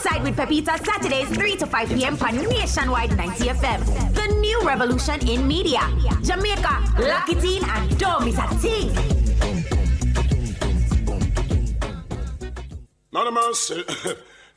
Outside with Pepita, Saturdays 3 to 5 p.m. on Nationwide 90 FM. The new revolution in media. Jamaica, lock it in and don't miss a thing. Not a mercy.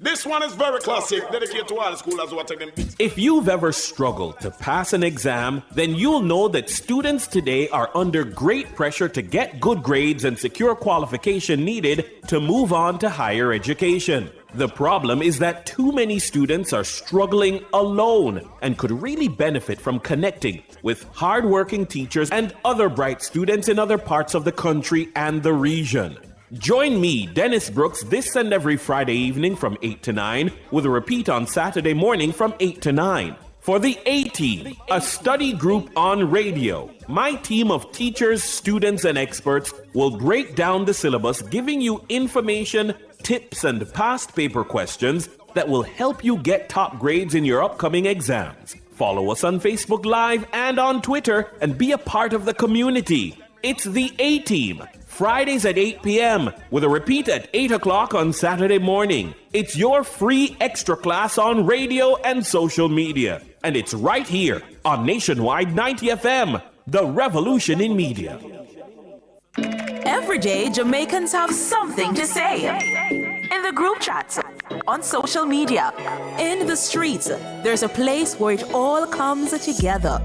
This one is very classic, dedicated to all the schoolers who are taking beats. If you've ever struggled to pass an exam, then you'll know that students today are under great pressure to get good grades and secure qualification needed to move on to higher education. The problem is that too many students are struggling alone and could really benefit from connecting with hardworking teachers and other bright students in other parts of the country and the region. Join me, Dennis Brooks, this and every Friday evening from 8 to 9, with a repeat on Saturday morning from 8 to 9. For the A-Team, a study group on radio, my team of teachers, students, and experts will break down the syllabus, giving you information, tips, and past paper questions that will help you get top grades in your upcoming exams. Follow us on Facebook Live and on Twitter and be a part of the community. It's the A-Team. Fridays at 8 p.m. with a repeat at 8 o'clock on Saturday morning. It's your free extra class on radio and social media. And it's right here on Nationwide 90 FM, the revolution in media. Every day, Jamaicans have something to say. In the group chats, on social media, in the streets, there's a place where it all comes together.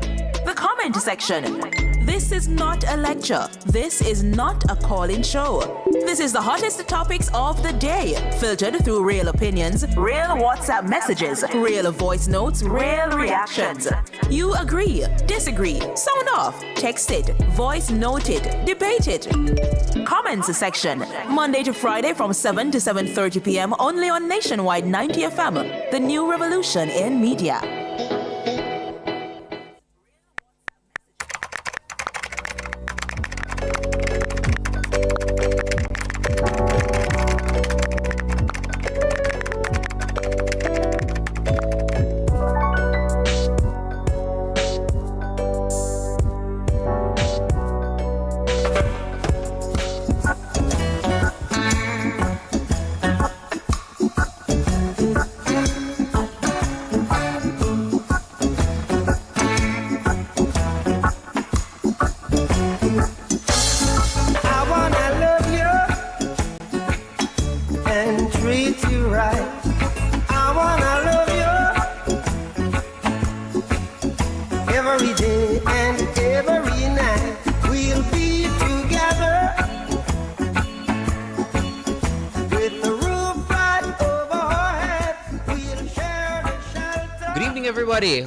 The comment section. This is not a lecture. This is not a call-in show. This is the hottest topics of the day, filtered through real opinions, real WhatsApp messages, real voice notes, real reactions. You agree, disagree, sound off, text it, voice note it, debate it. Comments section, Monday to Friday from 7 to 7:30 p.m. only on Nationwide 90 FM, the new revolution in media.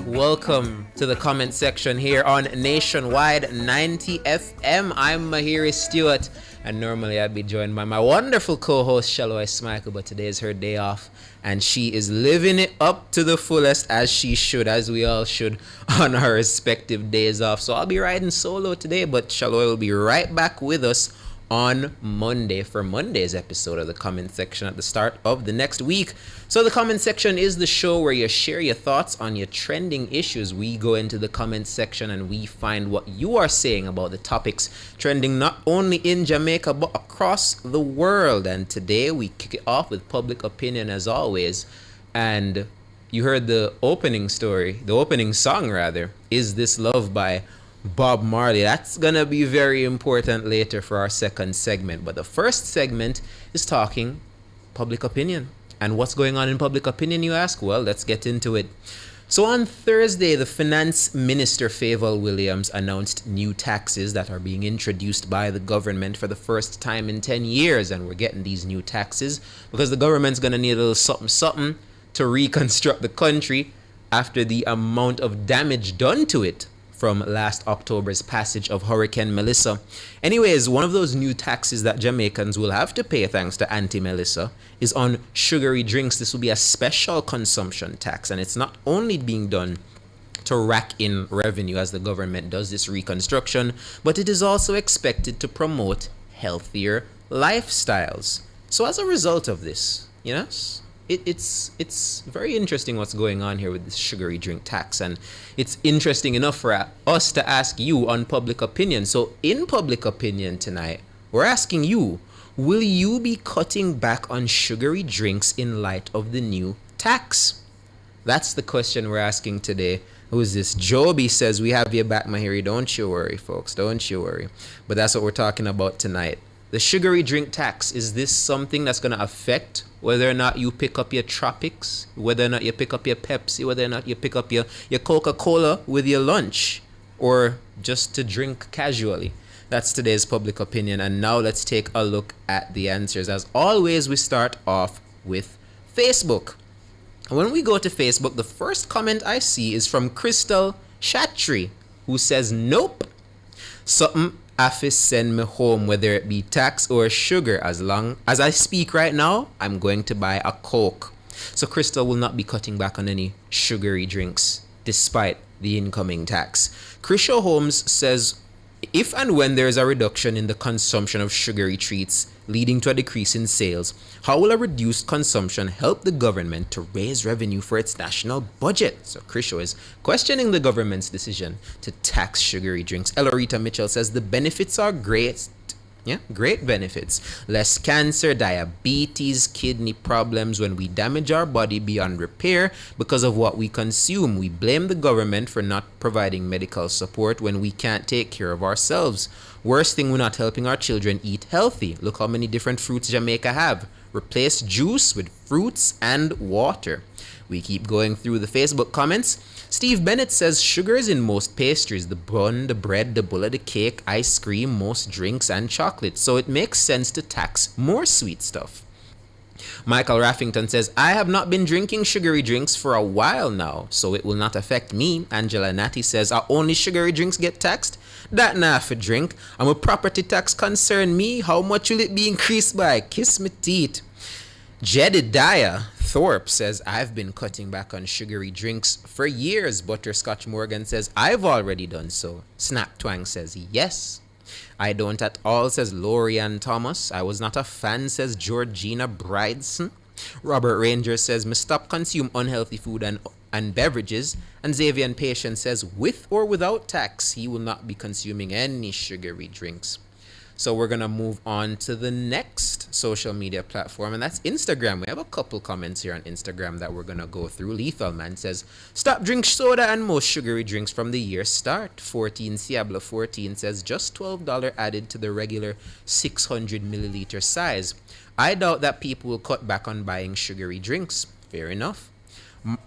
Welcome to the comment section here on Nationwide 90 FM. I'm Mahiri Stewart, and normally I'd be joined by my wonderful co-host Shaloi Smichael, but today is her day off, and she is living it up to the fullest, as she should, as we all should on our respective days off. So I'll be riding solo today, but Shaloi will be right back with us on Monday for Monday's episode of the comment section at the start of the next week. So the comment section is the show where you share your thoughts on your trending issues. We go into the comment section and we find what you are saying about the topics trending not only in Jamaica but across the world. And today we kick it off with public opinion as always. And you heard the opening song rather, Is This Love by Bob Marley. That's gonna be very important later for our second segment. But the first segment is talking public opinion. And what's going on in public opinion, you ask? Well, let's get into it. So on Thursday, the Finance Minister Favour Williams announced new taxes that are being introduced by the government for the first time in 10 years. And we're getting these new taxes because the government's gonna need a little something to reconstruct the country after the amount of damage done to it from last October's passage of Hurricane Melissa. Anyways, one of those new taxes that Jamaicans will have to pay thanks to Anti-Melissa is on sugary drinks. This will be a special consumption tax, and it's not only being done to rack in revenue as the government does this reconstruction, but it is also expected to promote healthier lifestyles. So as a result of this, it's very interesting what's going on here with this sugary drink tax, and it's interesting enough for us to ask you on public opinion. So in public opinion tonight, we're asking you, Will you be cutting back on sugary drinks in light of the new tax? That's the question we're asking today. Who is this? Joby says, we have your back, Mahiri. Don't you worry, folks. Don't you worry. But that's what we're talking about tonight. The sugary drink tax, is this something that's going to affect whether or not you pick up your Tropics, whether or not you pick up your Pepsi, whether or not you pick up your Coca-Cola with your lunch, or just to drink casually? That's today's public opinion. And now let's take a look at the answers. As always, we start off with Facebook. When we go to Facebook, the first comment I see is from Crystal Shatri, who says, nope. Something Afis send me home, whether it be tax or sugar. As long as I speak right now, I'm going to buy a Coke. So Crystal will not be cutting back on any sugary drinks, despite the incoming tax. Krisha Holmes says, if and when there is a reduction in the consumption of sugary treats, leading to a decrease in sales, how will a reduced consumption help the government to raise revenue for its national budget? So Krisho is questioning the government's decision to tax sugary drinks. Elorita Mitchell says the benefits are great. Yeah, great benefits. Less cancer, diabetes, kidney problems when we damage our body beyond repair because of what we consume. We blame the government for not providing medical support when we can't take care of ourselves. Worst thing, we're not helping our children eat healthy. Look how many different fruits Jamaica have. Replace juice with fruits and water. We keep going through the Facebook comments. Steve Bennett says sugar is in most pastries, the bun, the bread, the bulla, the cake, ice cream, most drinks, and chocolate. So it makes sense to tax more sweet stuff. Michael Raffington says, I have not been drinking sugary drinks for a while now, so it will not affect me. Angela Natty says, are only sugary drinks get taxed? That not for drink. I'm a property tax concern me. How much will it be increased by? Kiss me teeth. Jedediah Thorpe says, I've been cutting back on sugary drinks for years. Butterscotch Morgan says, I've already done so. Snap Twang says, yes. I don't at all, says Lorian Thomas. I was not a fan, says Georgina Bridson. Robert Ranger says, me stop consume unhealthy food and beverages. And Xavier Patient says, with or without tax, he will not be consuming any sugary drinks. So we're going to move on to the next social media platform, and that's Instagram. We have a couple comments here on Instagram that we're going to go through. Lethal Man says, stop drink soda and most sugary drinks from the year start. 14 Ciabla 14 says, just $12 added to the regular 600 milliliter size. I doubt that people will cut back on buying sugary drinks. Fair enough.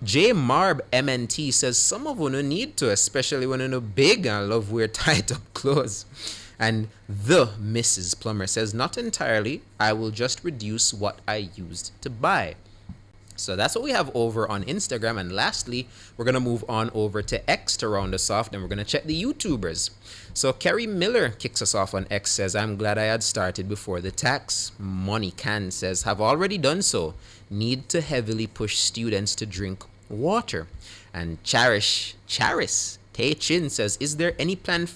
J Marb MNT says, some of you need to, especially when you're big and love wear tight up clothes. And the Mrs. Plummer says, not entirely. I will just reduce what I used to buy. So that's what we have over on Instagram. And lastly, we're going to move on over to X to round us off. Then we're going to check the YouTubers. So Kerry Miller kicks us off on X, says, I'm glad I had started before the tax. Money Can says, have already done so. Need to heavily push students to drink water. And Charis Tay Chin says, is there any plan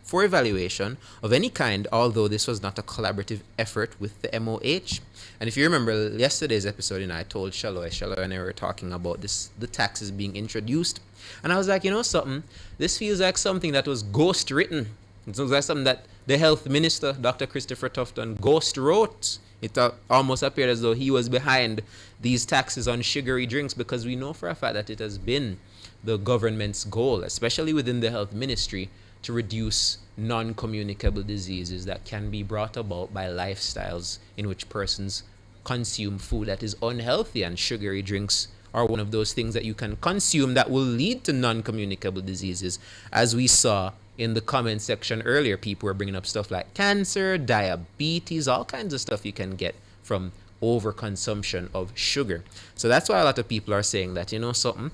for evaluation of any kind, although this was not a collaborative effort with the MOH? And if you remember yesterday's episode, I told Shallow and I were talking about this, the taxes being introduced. And I was like, you know something? This feels like something that was ghost written. It sounds like something that the health minister, Dr. Christopher Tufton, ghost wrote. It almost appeared as though he was behind these taxes on sugary drinks, because we know for a fact that it has been the government's goal, especially within the health ministry, to reduce non-communicable diseases that can be brought about by lifestyles in which persons consume food that is unhealthy, and sugary drinks are one of those things that you can consume that will lead to non-communicable diseases. As we saw in the comment section earlier, people were bringing up stuff like cancer, diabetes, all kinds of stuff you can get from overconsumption of sugar. So that's why a lot of people are saying that, you know something,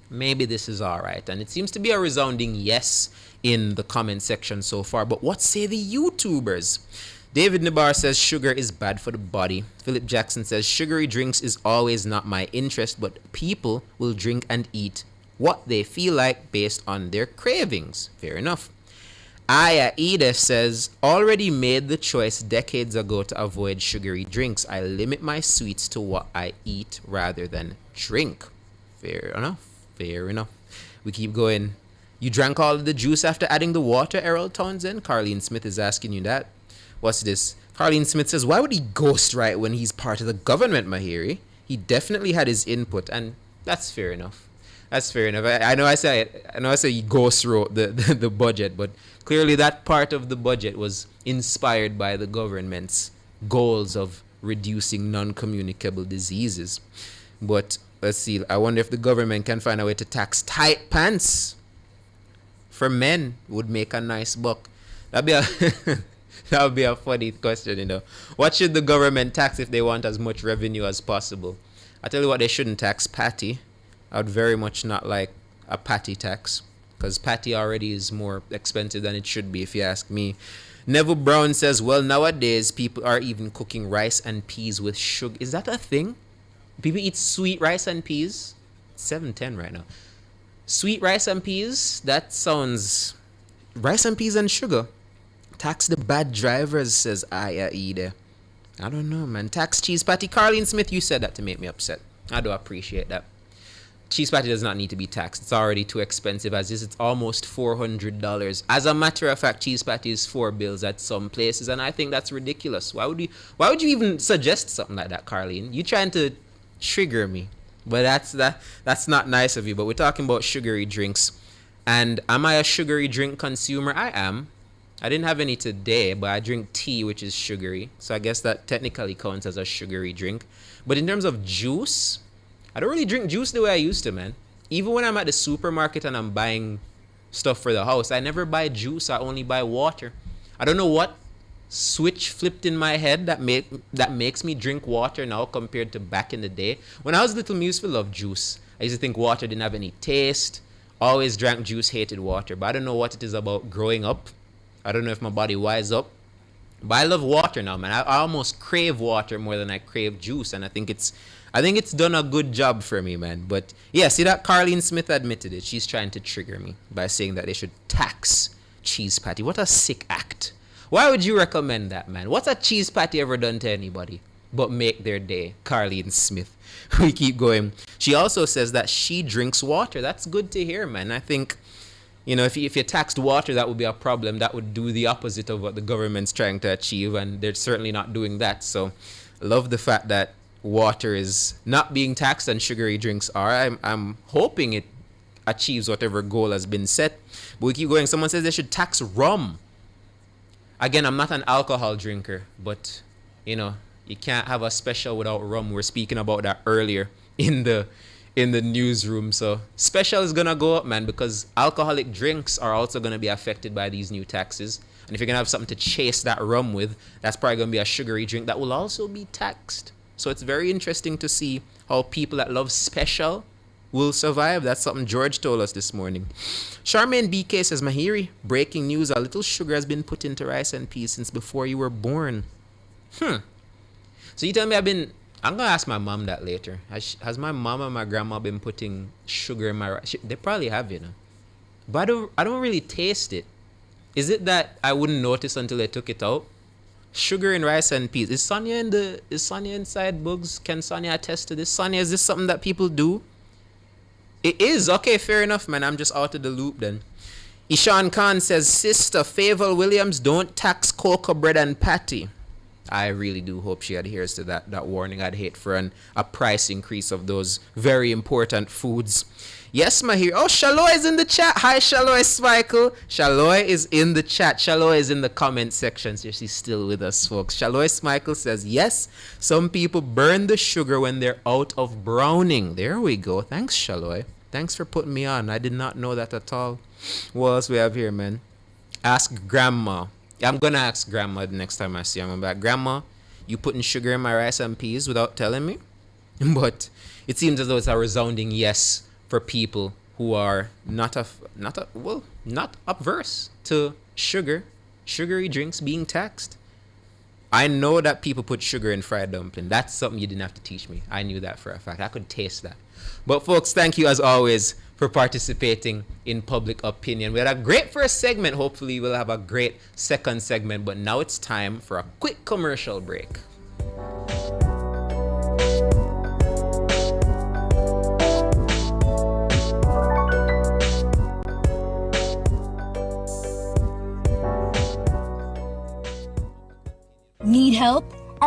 maybe this is all right. And it seems to be a resounding yes in the comment section so far. But what say the YouTubers? David Nabar says sugar is bad for the body. Philip Jackson says sugary drinks is always not my interest, but people will drink and eat what they feel like based on their cravings. Fair enough. Aya Edith says, already made the choice decades ago to avoid sugary drinks. I limit my sweets to what I eat rather than drink. Fair enough. Fair enough. We keep going. You drank all of the juice after adding the water, Errol Townsend? Carlene Smith is asking you that. What's this? Carleen Smith says, why would he ghostwrite when he's part of the government, Mahiri? He definitely had his input, and that's fair enough. That's fair enough. I know I say he ghostwrote the budget, but clearly that part of the budget was inspired by the government's goals of reducing non-communicable diseases. But let's see. I wonder if the government can find a way to tax tight pants for men. Would make a nice buck. That'd be a that would be a funny question, you know. What should the government tax if they want as much revenue as possible? I tell you what, they shouldn't tax patty. I would very much not like a patty tax, because patty already is more expensive than it should be, if you ask me. Neville Brown says, well, nowadays people are even cooking rice and peas with sugar. Is that a thing? People eat sweet rice and peas? It's 7:10 right now. Sweet rice and peas? That sounds... Rice and peas and sugar. Tax the bad drivers, says Aya Ede. I don't know, man. Tax cheese patty. Carleen Smith, you said that to make me upset. I do appreciate that. Cheese patty does not need to be taxed. It's already too expensive as is. It's almost $400. As a matter of fact, cheese patty is $4 at some places, and I think that's ridiculous. Why would you even suggest something like that, Carleen? You trying to trigger me. But that's not nice of you. But we're talking about sugary drinks. And am I a sugary drink consumer? I am. I didn't have any today, but I drink tea, which is sugary. So I guess that technically counts as a sugary drink. But in terms of juice, I don't really drink juice the way I used to, man. Even when I'm at the supermarket and I'm buying stuff for the house, I never buy juice. I only buy water. I don't know what switch flipped in my head that makes me drink water now compared to back in the day. When I was little, I used to love juice. I used to think water didn't have any taste. Always drank juice, hated water. But I don't know what it is about growing up. I don't know if my body wise up. But I love water now, man. I almost crave water more than I crave juice. And I think it's done a good job for me, man. But yeah, see that Carleen Smith admitted it. She's trying to trigger me by saying that they should tax cheese patty. What a sick act. Why would you recommend that, man? What's a cheese patty ever done to anybody but make their day? Carleen Smith. We keep going. She also says that she drinks water. That's good to hear, man. I think, you know, if you taxed water, that would be a problem. That would do the opposite of what the government's trying to achieve, and they're certainly not doing that. So love the fact that water is not being taxed and sugary drinks are. I'm hoping it achieves whatever goal has been set. But we keep going. Someone says they should tax rum. Again, I'm not an alcohol drinker, but, you know, you can't have a special without rum. We were speaking about that earlier in the newsroom. So special is gonna go up, man, because alcoholic drinks are also gonna be affected by these new taxes. And if you're gonna have something to chase that rum with, that's probably gonna be a sugary drink that will also be taxed. So it's very interesting to see how people that love special will survive. That's something George told us this morning. Charmaine BK says, Mahiri, breaking news, a little sugar has been put into rice and peas since before you were born. So you tell me I'm gonna ask my mom that later. Has my mom and my grandma been putting sugar in my rice? They probably have, you know. But I don't really taste it. Is it that I wouldn't notice until they took it out? Sugar in rice and peas. Is Sonia inside Bugs? Can Sonia attest to this? Sonia, is this something that people do? It is. Okay, fair enough, man. I'm just out of the loop then. Ishan Khan says, Sister Favour Williams, don't tax cocoa bread and patty. I really do hope she adheres to that warning. I'd hate for a price increase of those very important foods. Yes, Mahir. Oh, Shaloy is in the chat. Hi, Shaloy Smichael. Shaloy is in the chat. Shaloy is in the comment section. So she's still with us, folks. Shaloy Smichael says, yes, some people burn the sugar when they're out of browning. There we go. Thanks, Shaloy. Thanks for putting me on. I did not know that at all. What else we have here, man? Ask Grandma. I'm going to ask Grandma the next time I see her. I'm back. Grandma, you putting sugar in my rice and peas without telling me? But it seems as though it's a resounding yes for people who are not averse to sugary drinks being taxed. I know that people put sugar in fried dumpling. That's something you didn't have to teach me. I knew that for a fact. I could taste that. But folks, thank you as always for participating in Public Opinion. We had a great first segment. Hopefully we'll have a great second segment. But now it's time for a quick commercial break.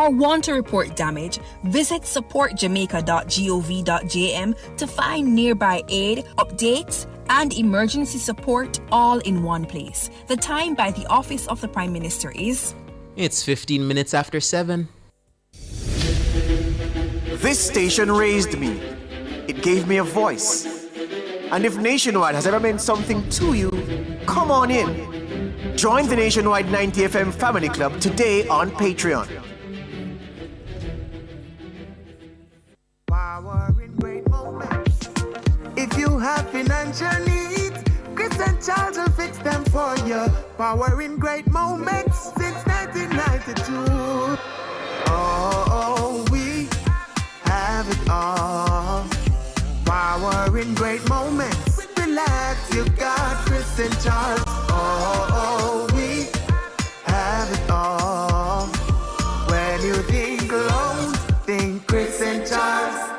or want to report damage, visit supportjamaica.gov.jm to find nearby aid, updates, and emergency support all in one place. The time by the Office of the Prime Minister is... It's 15 minutes after 7. This station raised me. It gave me a voice. And if Nationwide has ever meant something to you, come on in. Join the Nationwide 90 FM Family Club today on Patreon. Power in great moments. If you have financial needs, Chris and Charles will fix them for you. Power in great moments since 1992. Oh, we have it all. Power in great moments. Relax, you got Chris and Charles. Oh, we have it all. When you think loans, think Chris and Charles.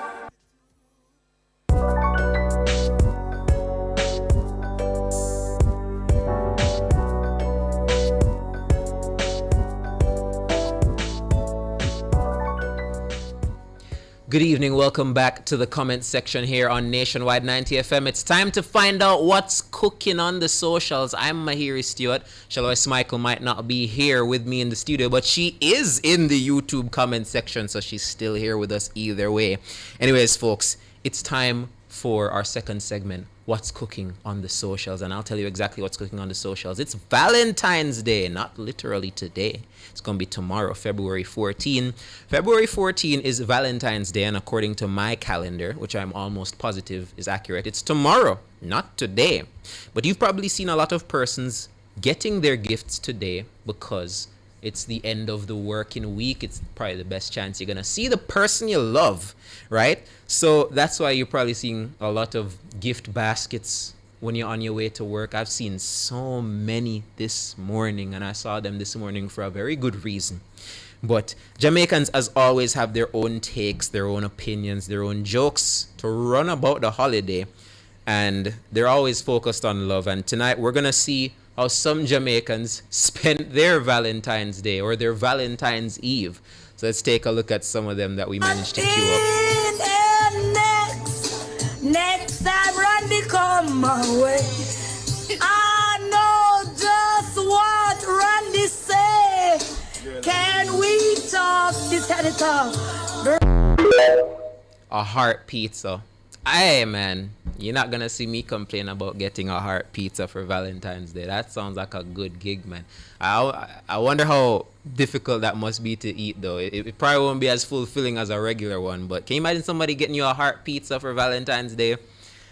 Good evening, welcome back to the comment section here on Nationwide 90 FM. It's time to find out what's cooking on the socials. I'm Mahiri Stewart. Shalois Michael might not be here with me in the studio, but she is in the YouTube comment section, so she's still here with us either way. Anyways, folks, it's time for our second segment, what's cooking on the socials, and I'll tell you exactly what's cooking on the socials. It's Valentine's Day, not literally today. It's going to be tomorrow, February 14. February 14 is Valentine's Day, and according to my calendar, which I'm almost positive is accurate, it's tomorrow, not today. But you've probably seen a lot of persons getting their gifts today because it's the end of the working week. It's probably the best chance you're going to see the person you love, right? So that's why you're probably seeing a lot of gift baskets when you're on your way to work. I've seen so many this morning, and I saw them this morning for a very good reason. But Jamaicans, as always, have their own takes, their own opinions, their own jokes to run about the holiday, and they're always focused on love. And tonight we're going to see how some Jamaicans spent their Valentine's Day or their Valentine's Eve. So let's take a look at some of them that we managed to queue up. Next time Randy come my way, I know just what Randy say. Can we talk? This had it talk. A heart pizza. Hey man, you're not gonna see me complain about getting a heart pizza for Valentine's Day. That sounds like a good gig, man. I wonder how difficult that must be to eat though. It probably won't be as fulfilling as a regular one, but can you imagine somebody getting you a heart pizza for Valentine's Day?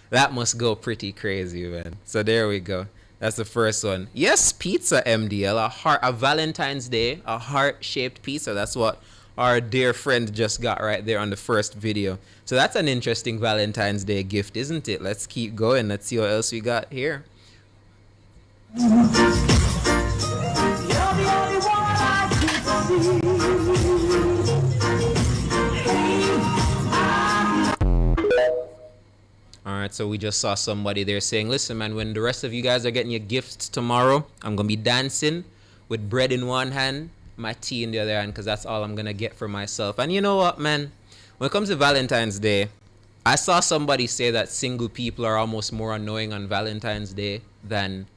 That must go pretty crazy, man. So there we go. That's the first one. Yes, pizza, MDL. A Valentine's Day, a heart-shaped pizza. That's what our dear friend just got right there on the first video. So that's an interesting Valentine's Day gift, isn't it? Let's keep going. Let's see what else we got here. Alright, so we just saw somebody there saying, listen man, when the rest of you guys are getting your gifts tomorrow, I'm going to be dancing with bread in one hand, my tea in the other hand, because that's all I'm going to get for myself. And you know what, man? When it comes to Valentine's Day, I saw somebody say that single people are almost more annoying on Valentine's Day than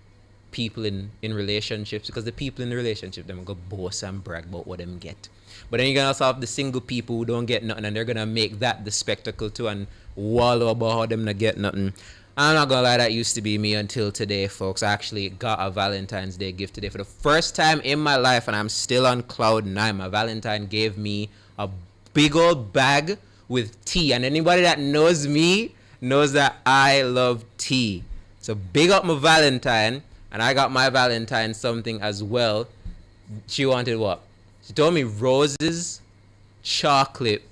people in relationships, because the people in the relationship, them go boast and brag about what them get. But then you're going to also have the single people who don't get nothing, and they're going to make that the spectacle too and wallow about how them not get nothing. I'm not going to lie, that used to be me until today, folks. I actually got a Valentine's Day gift today for the first time in my life, and I'm still on cloud 9. My Valentine gave me a big old bag with tea, and anybody that knows me knows that I love tea. So big up my Valentine, and I got my Valentine something as well. She wanted what? She told me roses, chocolate,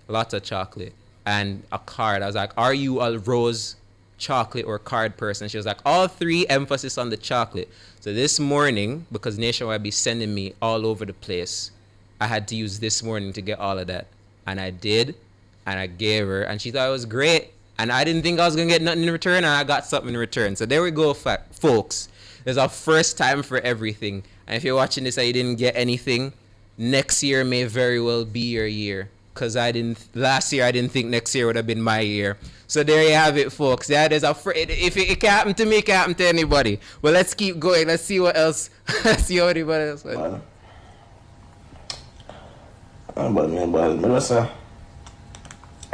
lots of chocolate, and a card. I was like, are you a rose, chocolate, or card person? She was like, all three, emphasis on the chocolate. So this morning, because Nationwide be sending me all over the place, I had to use this morning to get all of that. And I did, and I gave her, and she thought it was great. And I didn't think I was going to get nothing in return, and I got something in return. So there we go, folks. There's a first time for everything. And if you're watching this and you didn't get anything, next year may very well be your year. Because last year I didn't think next year would have been my year. So there you have it, folks. Yeah, there's if it can happen to me, it can happen to anybody. Well, let's keep going. Let's see what else. Let's see what anybody else. But just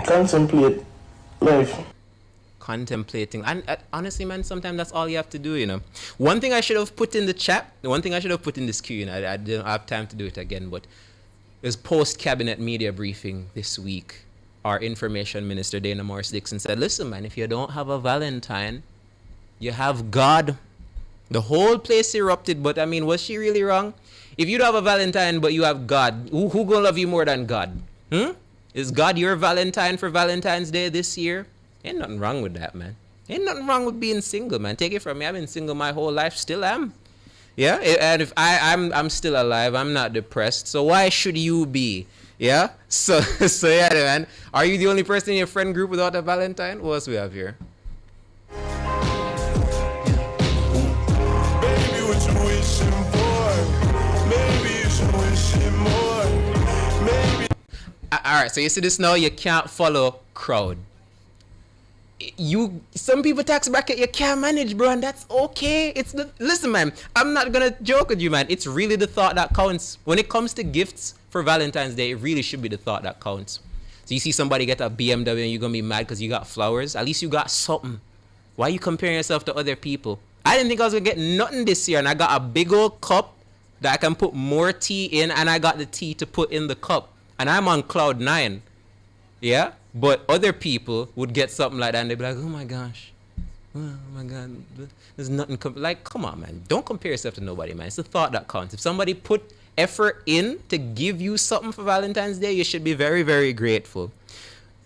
contemplate life. Contemplating. And honestly, man, sometimes that's all you have to do, you know. One thing I should have put in the chat, one thing I should have put in this queue, you know, I didn't have time to do it again, but it was post-cabinet media briefing this week. Our information minister, Dana Morris Dixon, said, listen, man, if you don't have a Valentine, you have God. The whole place erupted, but I mean, was she really wrong? If you don't have a Valentine, but you have God, who gonna love you more than God? Is God your Valentine for Valentine's Day this year? Ain't nothing wrong with that, man. Ain't nothing wrong with being single, man. Take it from me. I've been single my whole life, still am. Yeah, and if I'm still alive, I'm not depressed. So why should you be? Yeah. So yeah, man. Are you the only person in your friend group without a Valentine? What else we have here? Baby, what you wishing for? Maybe you should wish it more. Maybe. All right. So you see this now. You can't follow crowd. Some people tax bracket you can't manage, bro, and that's okay. Listen, man, I'm not gonna joke with you, man. It's really the thought that counts. When it comes to gifts for Valentine's Day, it really should be the thought that counts. So you see somebody get a BMW and you're gonna be mad because you got flowers. At least you got something. Why are you comparing yourself to other people? I didn't think I was gonna get nothing this year, and I got a big old cup that I can put more tea in, and I got the tea to put in the cup, and I'm on cloud 9. Yeah. But other people would get something like that and they'd be like, oh my gosh, oh my God, there's nothing, like, come on, man. Don't compare yourself to nobody, man. It's the thought that counts. If somebody put effort in to give you something for Valentine's Day, you should be very, very grateful.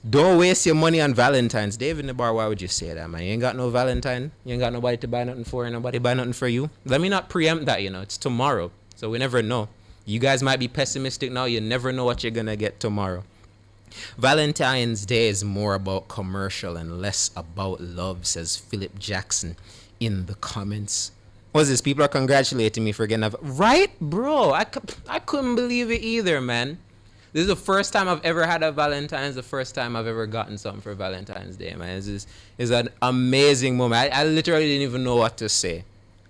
Don't waste your money on Valentine's Day. In the bar, why would you say that, man? You ain't got no Valentine. You ain't got nobody to buy nothing for, and nobody buy nothing for you. Let me not preempt that, you know. It's tomorrow, so we never know. You guys might be pessimistic now. You never know what you're going to get tomorrow. Valentine's Day is more about commercial and less about love, says Philip Jackson in the comments. What's this? People are congratulating me for getting a... Right, bro? I couldn't believe it either, man. This is the first time I've ever had a Valentine's, the first time I've ever gotten something for Valentine's Day, man. It's an amazing moment. I literally didn't even know what to say.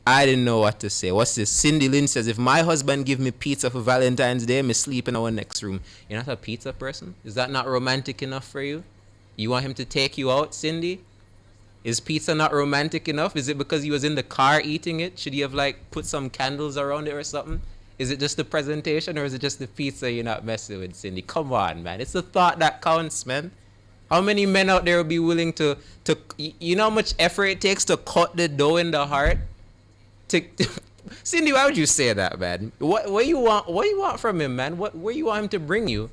I didn't know what to say. What's this? Cindy Lynn says, if my husband give me pizza for Valentine's Day, me sleep in our next room. You're not a pizza person? Is that not romantic enough for you? You want him to take you out, Cindy? Is pizza not romantic enough? Is it because he was in the car eating it? Should he have, like, put some candles around it or something? Is it just the presentation, or is it just the pizza you're not messing with, Cindy? Come on, man. It's the thought that counts, man. How many men out there will be willing to you know how much effort it takes to cut the dough in the heart? Cindy, why would you say that, man? What you want from him, man? Where you want him to bring you?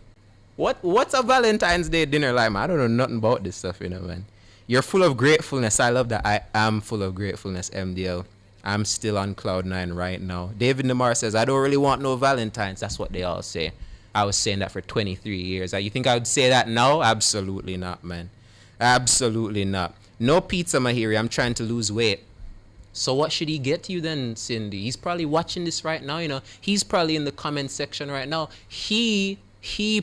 What's a Valentine's Day dinner like, man? I don't know nothing about this stuff, you know, man. You're full of gratefulness. I love that. I am full of gratefulness, MDL. I'm still on cloud 9 right now. David Namar says, I don't really want no Valentines. That's what they all say. I was saying that for 23 years. You think I would say that now? Absolutely not, man. Absolutely not. No pizza, Mahiri. I'm trying to lose weight. So what should he get you then, Cindy? He's probably watching this right now, you know. He's probably in the comment section right now. He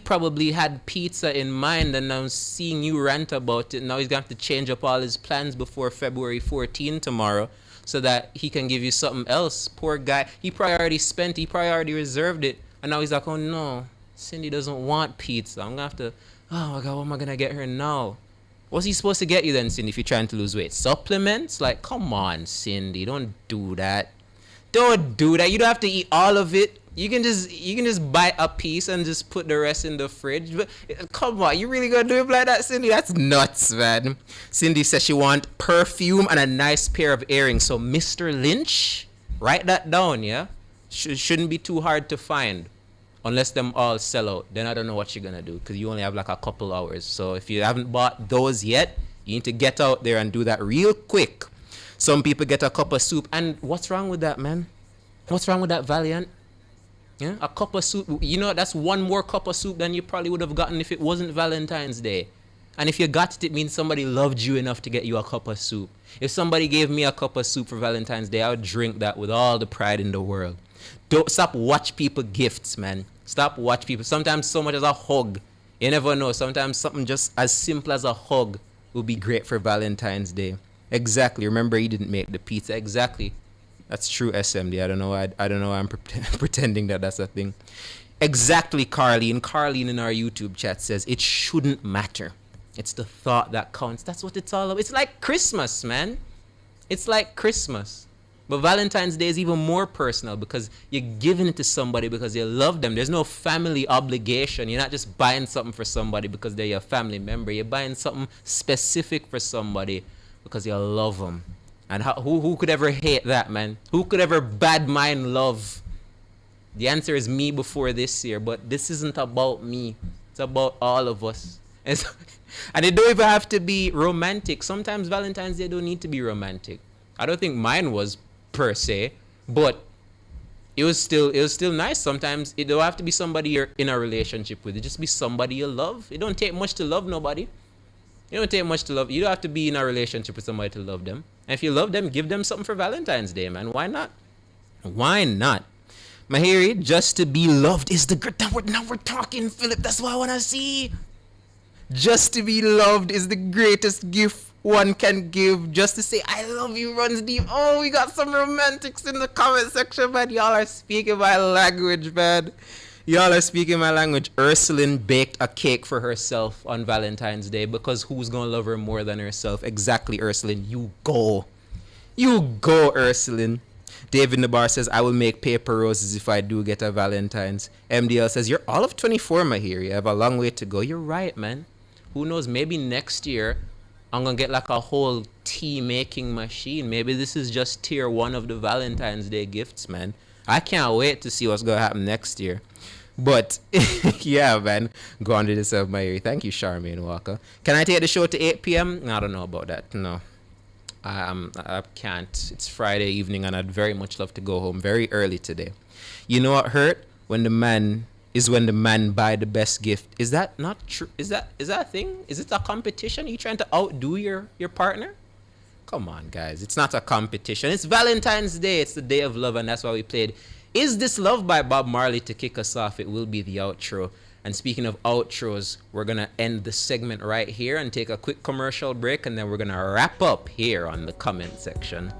probably had pizza in mind, and I'm seeing you rant about it. Now he's going to have to change up all his plans before February 14 tomorrow so that he can give you something else. Poor guy. He probably already spent, he probably already reserved it. And now he's like, oh no, Cindy doesn't want pizza. I'm going to have to, oh my God, what am I going to get her now? What's he supposed to get you then, Cindy, if you're trying to lose weight? Supplements? Like, come on, Cindy, don't do that. Don't do that. You don't have to eat all of it. You can just buy a piece and just put the rest in the fridge. But come on, you really gonna do it like that, Cindy? That's nuts, man. Cindy says she wants perfume and a nice pair of earrings. So, Mr. Lynch, write that down, yeah? Shouldn't be too hard to find. Unless them all sell out, then I don't know what you're gonna do, because you only have like a couple hours. So if you haven't bought those yet, you need to get out there and do that real quick. Some people get a cup of soup, and what's wrong with that, man? What's wrong with that, Valiant? Yeah, a cup of soup. You know, that's one more cup of soup than you probably would have gotten if it wasn't Valentine's Day. And if you got it, it means somebody loved you enough to get you a cup of soup. If somebody gave me a cup of soup for Valentine's Day, I would drink that with all the pride in the world. Don't stop watch people gifts, man. Stop watch people. Sometimes so much as a hug. You never know. Sometimes something just as simple as a hug will be great for Valentine's Day. Exactly. Remember, he didn't make the pizza. Exactly. That's true, SMD. I don't know. I don't know why I'm pretending that that's a thing. Exactly, Carlene. Carlene in our YouTube chat says it shouldn't matter. It's the thought that counts. That's what it's all about. It's like Christmas, man. It's like Christmas. But Valentine's Day is even more personal because you're giving it to somebody because you love them. There's no family obligation. You're not just buying something for somebody because they're your family member. You're buying something specific for somebody because you love them. And who could ever hate that, man? Who could ever bad mind love? The answer is me before this year, but this isn't about me. It's about all of us. And it don't even have to be romantic. Sometimes Valentine's Day don't need to be romantic. I don't think mine was per se, but it was still nice. Sometimes it don't have to be somebody you're in a relationship with. It just be somebody you love. It don't take much to love nobody. It don't take much to love. You don't have to be in a relationship with somebody to love them. And if you love them, give them something for Valentine's Day, man. Why not? Why not? Mahiri, just to be loved is the great. Now we're talking, Philip. That's what I want to see. Just to be loved is the greatest gift one can give. Just to say I love you runs deep. Oh, we got some romantics in the comment section, man. Y'all are speaking my language, man. Y'all are speaking my language. Ursuline baked a cake for herself on Valentine's Day because who's gonna love her more than herself? Exactly, Ursuline. You go, Ursuline. David Nabar says, I will make paper roses if I do get a Valentine's. MDL says, you're all of 24, Mahiri. I have a long way to go. You're right, man. Who knows? Maybe next year, I'm going to get like a whole tea making machine. Maybe this is just tier 1 of the Valentine's Day gifts, man. I can't wait to see what's going to happen next year. But, yeah, man. Go on to yourself, Mahiri. Thank you, Charmaine Walker. Can I take the show to 8 p.m.? I don't know about that. No. I can't. It's Friday evening and I'd very much love to go home very early today. You know what hurt? When the man buy the best gift. Is that not true? Is that a thing? Is it a competition? Are you trying to outdo your partner? Come on, guys. It's not a competition. It's Valentine's Day. It's the day of love, and that's why we played Is This Love by Bob Marley to kick us off. It will be the outro. And speaking of outros, we're going to end the segment right here and take a quick commercial break, and then we're going to wrap up here on the comment section.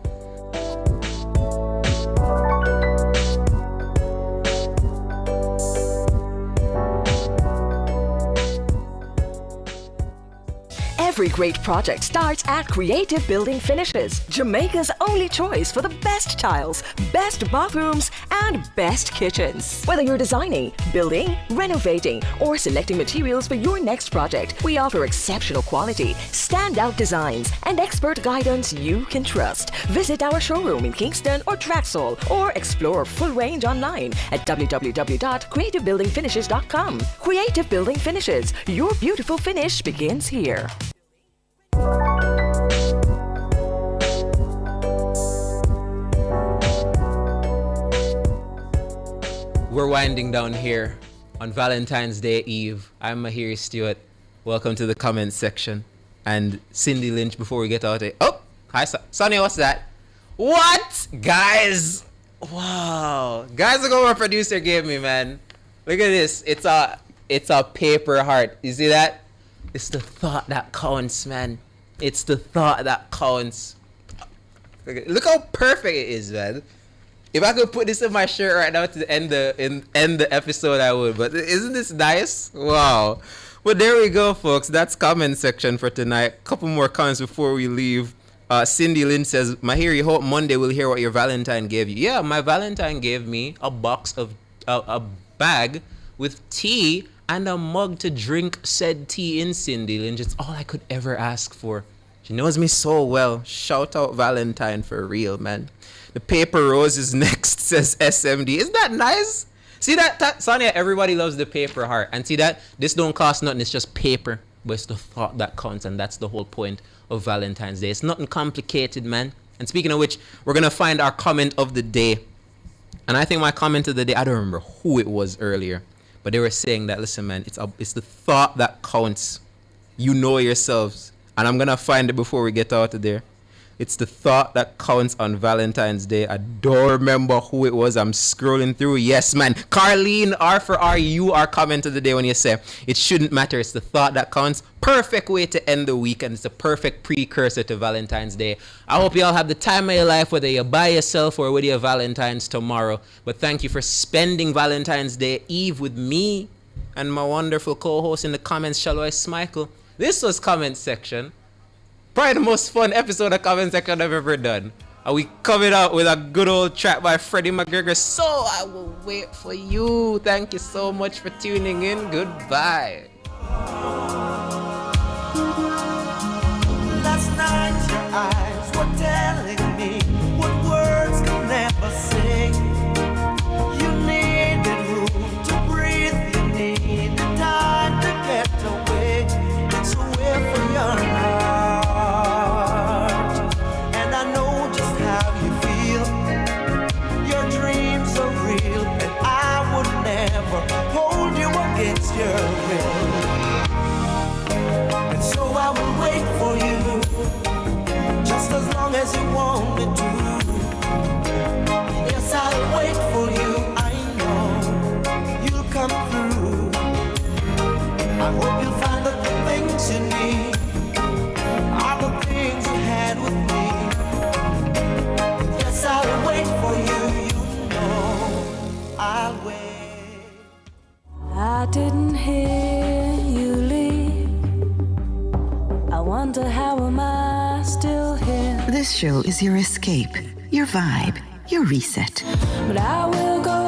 Every great project starts at Creative Building Finishes, Jamaica's only choice for the best tiles, best bathrooms, and best kitchens. Whether you're designing, building, renovating, or selecting materials for your next project, we offer exceptional quality, standout designs, and expert guidance you can trust. Visit our showroom in Kingston or Traxall, or explore our full range online at www.creativebuildingfinishes.com. Creative Building Finishes, your beautiful finish begins here. We're winding down here on Valentine's Day Eve. I'm Mahiri Stewart. Welcome to the comment section. And Cindy Lynch, before we get out there. Oh, hi, Sonia, what's that? What? Guys. Wow. Guys, look what my producer gave me, man. Look at this. It's a paper heart. You see that? It's the thought that counts, man. It's the thought that counts. Look how perfect it is, man. If I could put this in my shirt right now to end the episode, I would. But isn't this nice? Wow. Well, there we go, folks. That's comment section for tonight. Couple more comments before we leave. Cindy Lynn says, Mahiri, hope Monday we'll hear what your Valentine gave you. Yeah, my Valentine gave me a box of a bag with tea and a mug to drink said tea in, Cindy Lynch. It's all I could ever ask for. She knows me so well. Shout out Valentine for real, man. The paper rose is next, says SMD. Isn't that nice? See that Sonia, everybody loves the paper heart. And see that? This don't cost nothing. It's just paper. But it's the thought that counts. And that's the whole point of Valentine's Day. It's nothing complicated, man. And speaking of which, we're going to find our comment of the day. And I think my comment of the day, I don't remember who it was earlier. But they were saying that, listen, man, it's the thought that counts. You know yourselves. And I'm going to find it before we get out of there. It's the thought that counts on Valentine's Day. I don't remember who it was. I'm scrolling through. Yes, man. Carlene, R for R, you are comment of the day when you say it shouldn't matter. It's the thought that counts. Perfect way to end the week, and it's a perfect precursor to Valentine's Day. I hope you all have the time of your life, whether you're by yourself or with your Valentine's tomorrow. But thank you for spending Valentine's Day Eve with me and my wonderful co-host in the comments, Shallow Michael. This was comment section. Probably the most fun episode of comment section I've ever done. And we coming out with a good old track by Freddie McGregor. So I will wait for you. Thank you so much for tuning in. Goodbye. Last night your eyes were telling me what words can never say. You needed room to breathe. You needed time to get away. It's a way for your heart. Hold you against your will, and so I will wait for you, just as long as you want me to. Yes, I'll wait for you. I know you'll come through. I hope you'll find that the things you need are the things you had with me. Yes, I'll wait for you. You know I'll wait. I didn't hear you leave. I wonder how am I still here? This show is your escape, your vibe, your reset. But I will go